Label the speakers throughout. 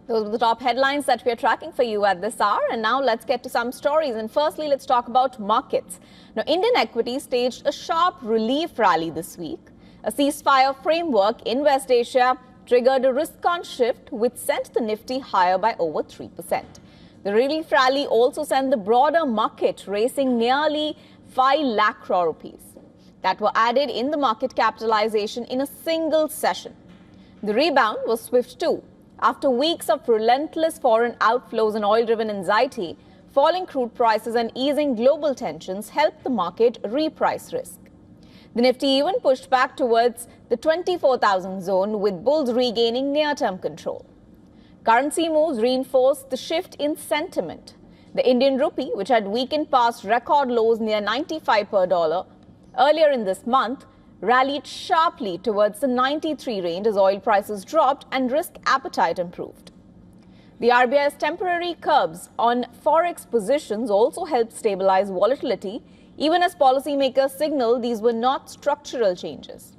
Speaker 1: Those were the top headlines that we are tracking for you at this hour. And now let's get to some stories. And firstly, let's talk about markets. Now, Indian equities staged a sharp relief rally this week. A ceasefire framework in West Asia triggered a risk-on shift, which sent the Nifty higher by over 3%. The relief rally also sent the broader market racing nearly 5 lakh crore rupees that were added in the market capitalization in a single session. The rebound was swift too. After weeks of relentless foreign outflows and oil-driven anxiety, falling crude prices and easing global tensions helped the market reprice risk. The Nifty even pushed back towards the 24,000 zone, with bulls regaining near-term control. Currency moves reinforced the shift in sentiment. The Indian rupee, which had weakened past record lows near 95 per dollar earlier in this month, rallied sharply towards the 93 range as oil prices dropped and risk appetite improved. The RBI's temporary curbs on forex positions also helped stabilize volatility, even as policymakers signaled these were not structural changes.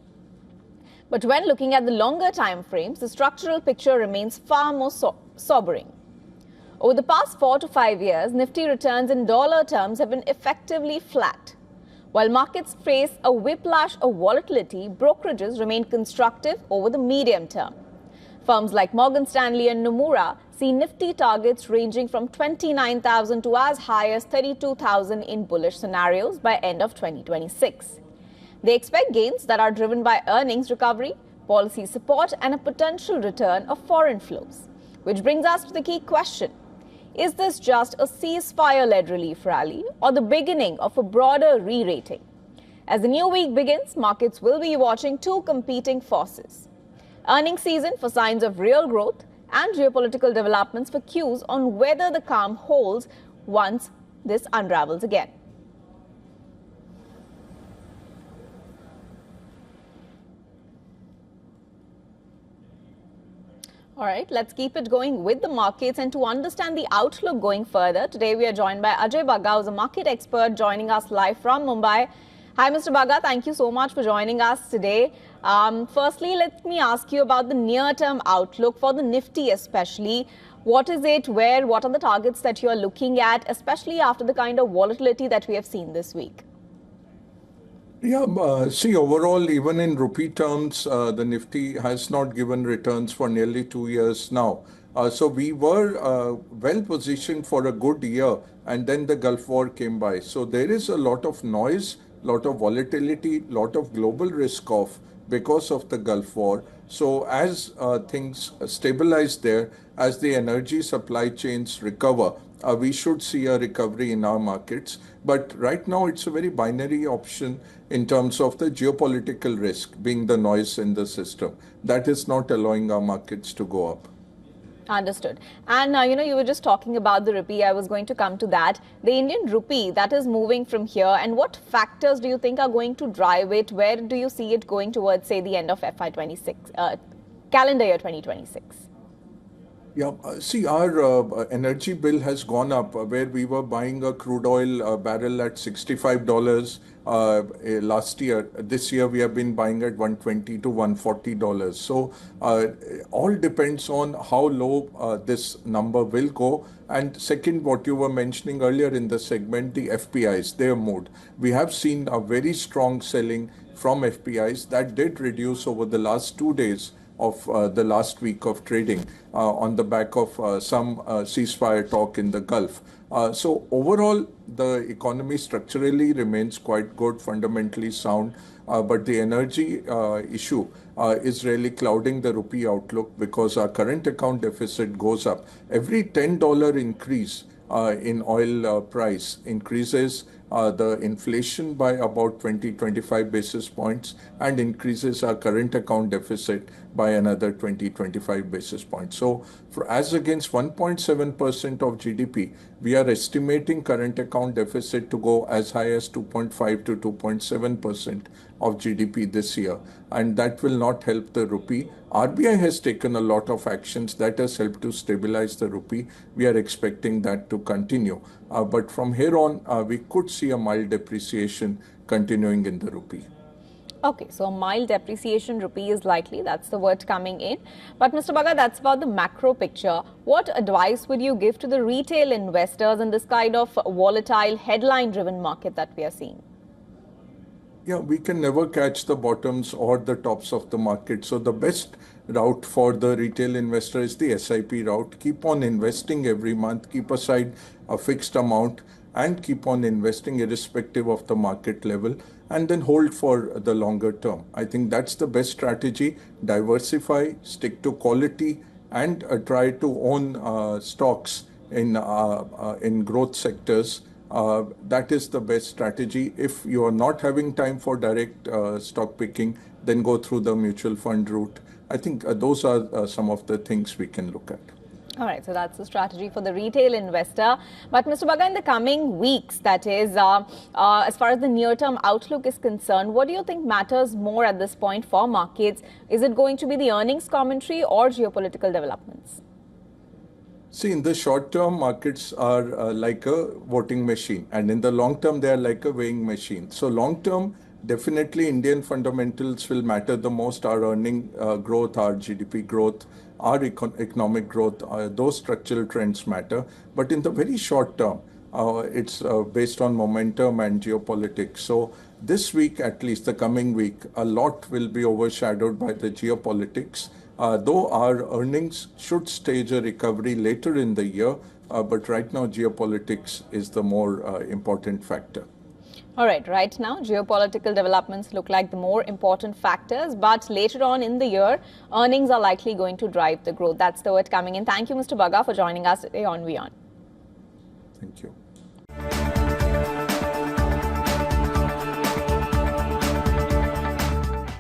Speaker 1: But when looking at the longer time frames, the structural picture remains far more sobering. Over the past 4 to 5 years, Nifty returns in dollar terms have been effectively flat. While markets face a whiplash of volatility, brokerages remain constructive over the medium term. Firms like Morgan Stanley and Nomura see Nifty targets ranging from 29,000 to as high as 32,000 in bullish scenarios by end of 2026. They expect gains that are driven by earnings recovery, policy support, and a potential return of foreign flows. Which brings us to the key question. Is this just a ceasefire-led relief rally or the beginning of a broader re-rating? As the new week begins, markets will be watching two competing forces. Earnings season for signs of real growth and geopolitical developments for cues on whether the calm holds once this unravels again. All right, let's keep it going with the markets. And to understand the outlook going further, today we are joined by Ajay Bagga, who's a market expert, joining us live from Mumbai. Hi, Mr. Bagga. Thank you so much for joining us today. Firstly, let me ask you about the near-term outlook for the Nifty especially. What is it? Where? What are the targets that you are looking at, especially after the kind of volatility that we have seen this week?
Speaker 2: Yeah, see, overall, even in rupee terms, the Nifty has not given returns for nearly 2 years now. So we were well positioned for a good year, and then the Gulf War came by. So there is a lot of noise, lot of volatility, lot of global risk off because of the Gulf War. So as things stabilize there, as the energy supply chains recover, we should see a recovery in our markets. But right now, it's a very binary option in terms of the geopolitical risk being the noise in the system. That is not allowing our markets to go up.
Speaker 1: Understood. And, you were just talking about the rupee. I was going to come to that. The Indian rupee that is moving from here. And what factors do you think are going to drive it? Where do you see it going towards, say, the end of FY26, calendar year 2026?
Speaker 2: Yeah, see, our energy bill has gone up where we were buying a crude oil barrel at $65 last year. This year, we have been buying at $120 to $140. So all depends on how low this number will go. And second, what you were mentioning earlier in the segment, the FPIs, their mood. We have seen a very strong selling from FPIs that did reduce over the last 2 days of the last week of trading on the back of some ceasefire talk in the Gulf. So overall, the economy structurally remains quite good, fundamentally sound, but the energy issue is really clouding the rupee outlook because our current account deficit goes up. Every $10 increase in oil price increases the inflation by about 20-25 basis points and increases our current account deficit by another 20-25 basis points. So as against 1.7% of GDP, we are estimating current account deficit to go as high as 2.5 to 2.7% of GDP this year. And that will not help the rupee. RBI has taken a lot of actions that has helped to stabilize the rupee. We are expecting that to continue. But from here on, we could see a mild depreciation continuing in the rupee.
Speaker 1: Okay, so a mild depreciation rupee is likely. That's the word coming in. But Mr. Bhagat, that's about the macro picture. What advice would you give to the retail investors in this kind of volatile, headline-driven market that we are seeing?
Speaker 2: Yeah, we can never catch the bottoms or the tops of the market. So the best route for the retail investor is the SIP route. Keep on investing every month, keep aside a fixed amount and keep on investing irrespective of the market level, and then hold for the longer term. I think that's the best strategy. Diversify, stick to quality, and try to own stocks in growth sectors. That is the best strategy. If you are not having time for direct stock picking, then go through the mutual fund route. I think those are some of the things we can look at.
Speaker 1: All right, so that's the strategy for the retail investor. But Mr. Bhagat, in the coming weeks, that is, as far as the near-term outlook is concerned, what do you think matters more at this point for markets? Is it going to be the earnings commentary or geopolitical developments?
Speaker 2: See, in the short term, markets are like a voting machine, and in the long term, they are like a weighing machine. So, long term, definitely Indian fundamentals will matter the most. Our earning growth, our GDP growth, our economic growth, those structural trends matter. But in the very short term, it's based on momentum and geopolitics. So, this week, at least the coming week, a lot will be overshadowed by the geopolitics. Though our earnings should stage a recovery later in the year, but right now geopolitics is the more important factor.
Speaker 1: All right now, geopolitical developments look like the more important factors, but later on in the year, earnings are likely going to drive the growth. That's the word coming in. Thank you, Mr. Bhagat, for joining us today on WION.
Speaker 2: Thank you.